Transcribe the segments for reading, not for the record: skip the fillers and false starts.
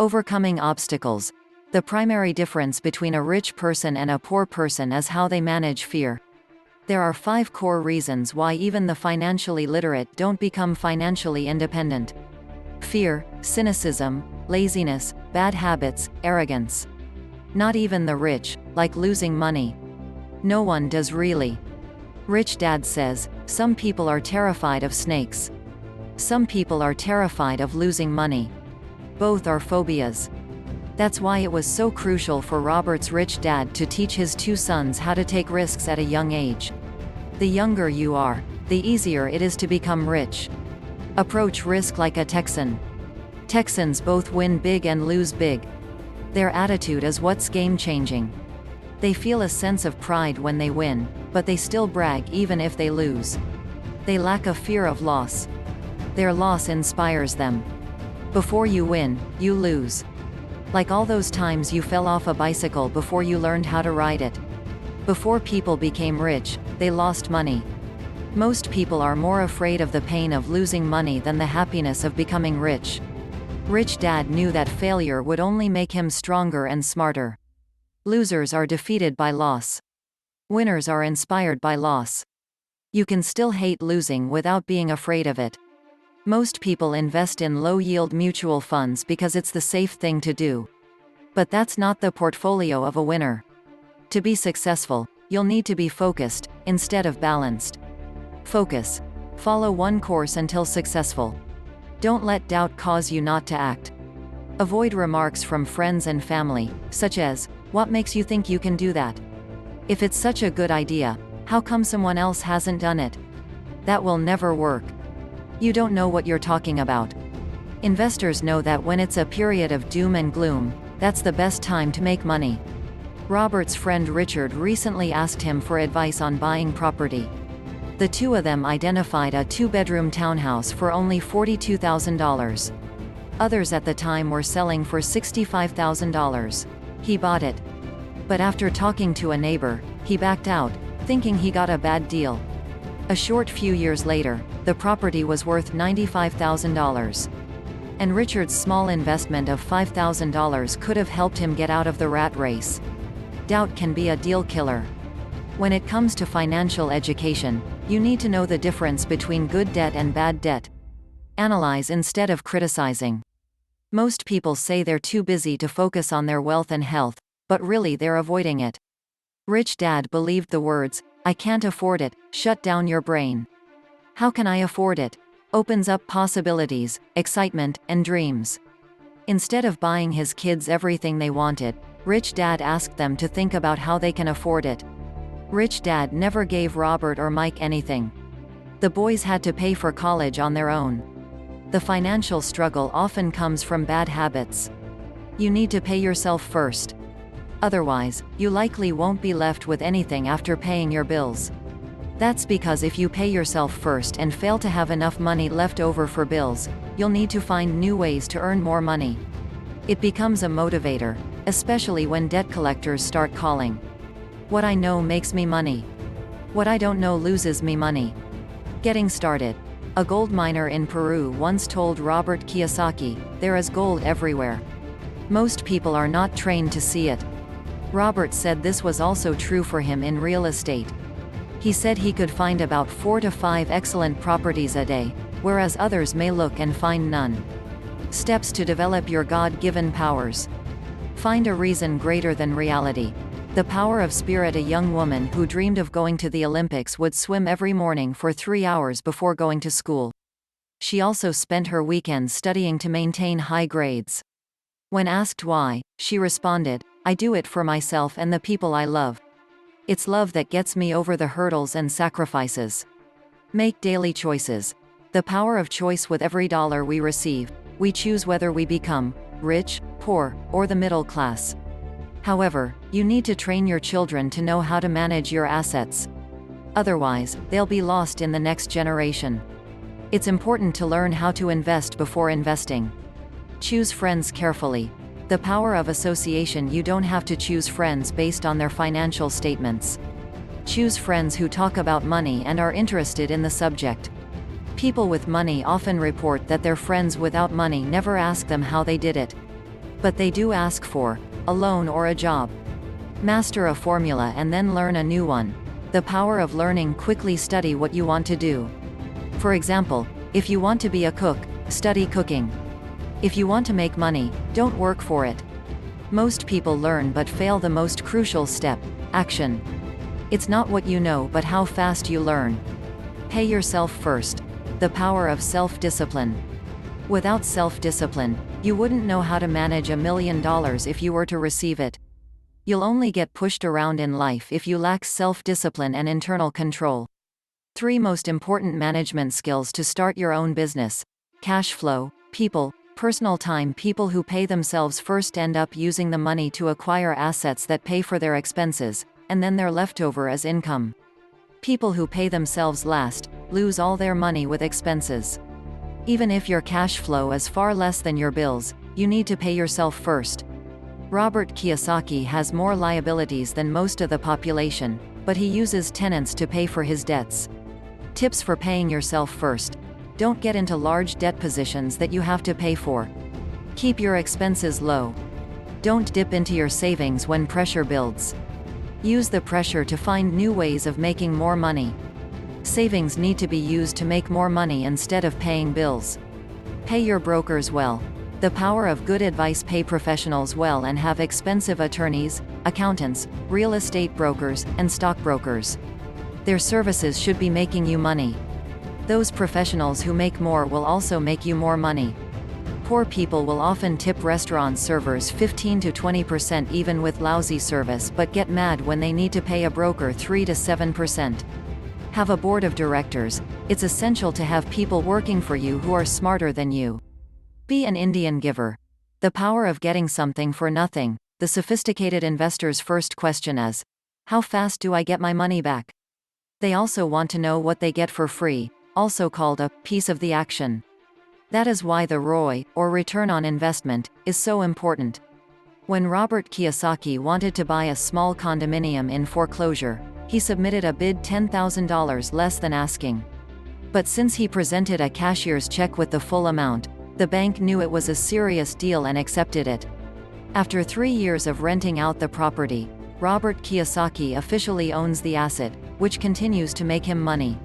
Overcoming obstacles. The primary difference between a rich person and a poor person is how they manage fear. There are 5 core reasons why even the financially literate don't become financially independent. Fear, cynicism, laziness, bad habits, arrogance. Not even the rich, like losing money. No one does really. Rich Dad says, some people are terrified of snakes. Some people are terrified of losing money. Both are phobias. That's why it was so crucial for Robert's rich dad to teach his 2 sons how to take risks at a young age. The younger you are, the easier it is to become rich. Approach risk like a Texan. Texans both win big and lose big. Their attitude is what's game-changing. They feel a sense of pride when they win, but they still brag even if they lose. They lack a fear of loss. Their loss inspires them. Before you win, you lose. Like all those times you fell off a bicycle before you learned how to ride it. Before people became rich, they lost money. Most people are more afraid of the pain of losing money than the happiness of becoming rich. Rich Dad knew that failure would only make him stronger and smarter. Losers are defeated by loss. Winners are inspired by loss. You can still hate losing without being afraid of it. Most people invest in low-yield mutual funds because it's the safe thing to do. But that's not the portfolio of a winner. To be successful, you'll need to be focused, instead of balanced. Focus. Follow one course until successful. Don't let doubt cause you not to act. Avoid remarks from friends and family, such as, "What makes you think you can do that? If it's such a good idea, how come someone else hasn't done it?" That will never work. You don't know what you're talking about. Investors know that when it's a period of doom and gloom, that's the best time to make money. Robert's friend Richard recently asked him for advice on buying property. The 2 of them identified a 2-bedroom townhouse for only $42,000. Others at the time were selling for $65,000. He bought it. But after talking to a neighbor, he backed out, thinking he got a bad deal. A short few years later, the property was worth $95,000. And Richard's small investment of $5,000 could have helped him get out of the rat race. Doubt can be a deal killer. When it comes to financial education, you need to know the difference between good debt and bad debt. Analyze instead of criticizing. Most people say they're too busy to focus on their wealth and health, but really they're avoiding it. Rich Dad believed the words, "I can't afford it," shut down your brain. "How can I afford it?" opens up possibilities, excitement, and dreams. Instead of buying his kids everything they wanted, Rich Dad asked them to think about how they can afford it. Rich Dad never gave Robert or Mike anything. The boys had to pay for college on their own. The financial struggle often comes from bad habits. You need to pay yourself first. Otherwise, you likely won't be left with anything after paying your bills. That's because if you pay yourself first and fail to have enough money left over for bills, you'll need to find new ways to earn more money. It becomes a motivator, especially when debt collectors start calling. What I know makes me money. What I don't know loses me money. Getting started. A gold miner in Peru once told Robert Kiyosaki, "There is gold everywhere. Most people are not trained to see it." Robert said this was also true for him in real estate. He said he could find about 4 to 5 excellent properties a day, whereas others may look and find none. Steps to develop your God-given powers. Find a reason greater than reality. The power of spirit. A young woman who dreamed of going to the Olympics would swim every morning for 3 hours before going to school. She also spent her weekends studying to maintain high grades. When asked why, she responded, "I do it for myself and the people I love. It's love that gets me over the hurdles and sacrifices." Make daily choices. The power of choice. With every dollar we receive, we choose whether we become rich, poor, or the middle class. However, you need to train your children to know how to manage your assets. Otherwise, they'll be lost in the next generation. It's important to learn how to invest before investing. Choose friends carefully. The power of association. You don't have to choose friends based on their financial statements. Choose friends who talk about money and are interested in the subject. People with money often report that their friends without money never ask them how they did it. But they do ask for a loan or a job. Master a formula and then learn a new one. The power of learning quickly. Study what you want to do. For example, if you want to be a cook, study cooking. If you want to make money, don't work for it. Most people learn but fail the most crucial step: action. It's not what you know but how fast you learn. Pay yourself first. The power of self-discipline. Without self-discipline, you wouldn't know how to manage $1 million if you were to receive it. You'll only get pushed around in life if you lack self-discipline and internal control. 3 most important management skills to start your own business: cash flow, people, personal time. People who pay themselves first end up using the money to acquire assets that pay for their expenses, and then they're left over as income. People who pay themselves last lose all their money with expenses. Even if your cash flow is far less than your bills, you need to pay yourself first. Robert Kiyosaki has more liabilities than most of the population, but he uses tenants to pay for his debts. Tips for paying yourself first: don't get into large debt positions that you have to pay for. Keep your expenses low. Don't dip into your savings when pressure builds. Use the pressure to find new ways of making more money. Savings need to be used to make more money instead of paying bills. Pay your brokers well. The power of good advice. Pay professionals well and have expensive attorneys, accountants, real estate brokers, and stockbrokers. Their services should be making you money. Those professionals who make more will also make you more money. Poor people will often tip restaurant servers 15 to 20% even with lousy service, but get mad when they need to pay a broker 3 to 7%. Have a board of directors. It's essential to have people working for you who are smarter than you. Be an Indian giver. The power of getting something for nothing. The sophisticated investor's first question is, how fast do I get my money back? They also want to know what they get for free, also called a piece of the action. That is why the ROI, or return on investment, is so important. When Robert Kiyosaki wanted to buy a small condominium in foreclosure, he submitted a bid $10,000 less than asking. But since he presented a cashier's check with the full amount, the bank knew it was a serious deal and accepted it. After 3 years of renting out the property, Robert Kiyosaki officially owns the asset, which continues to make him money.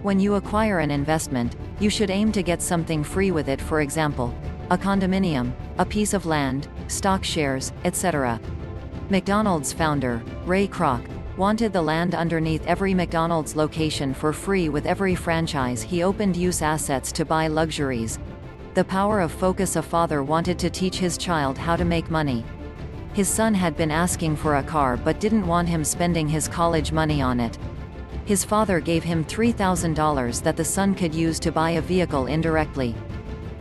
When you acquire an investment, you should aim to get something free with it. For example, a condominium, a piece of land, stock shares, etc. McDonald's founder, Ray Kroc, wanted the land underneath every McDonald's location for free. With every franchise he opened, use assets to buy luxuries. The power of focus. A father wanted to teach his child how to make money. His son had been asking for a car but didn't want him spending his college money on it. His father gave him $3,000 that the son could use to buy a vehicle indirectly.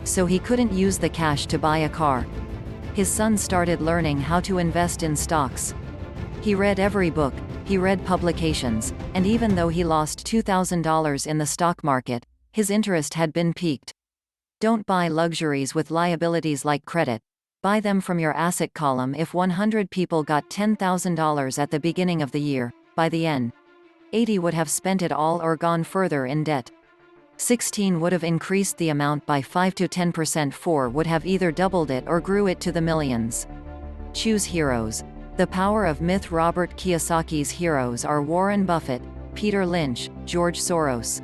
So he couldn't use the cash to buy a car. His son started learning how to invest in stocks. He read every book, he read publications, and even though he lost $2,000 in the stock market, his interest had been piqued. Don't buy luxuries with liabilities like credit. Buy them from your asset column. If 100 people got $10,000 at the beginning of the year, by the end, 80 would have spent it all or gone further in debt. 16 would have increased the amount by 5 to 10%. 4 would have either doubled it or grew it to the millions. Choose heroes. The power of myth. Robert Kiyosaki's heroes are Warren Buffett, Peter Lynch, George Soros.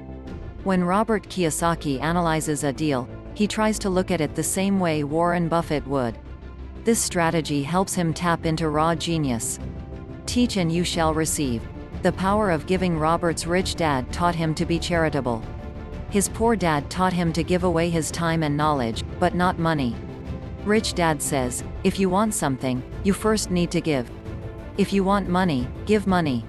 When Robert Kiyosaki analyzes a deal, he tries to look at it the same way Warren Buffett would. This strategy helps him tap into raw genius. Teach and you shall receive. The power of giving. Robert's rich dad taught him to be charitable. His poor dad taught him to give away his time and knowledge, but not money. Rich dad says, if you want something, you first need to give. If you want money, give money.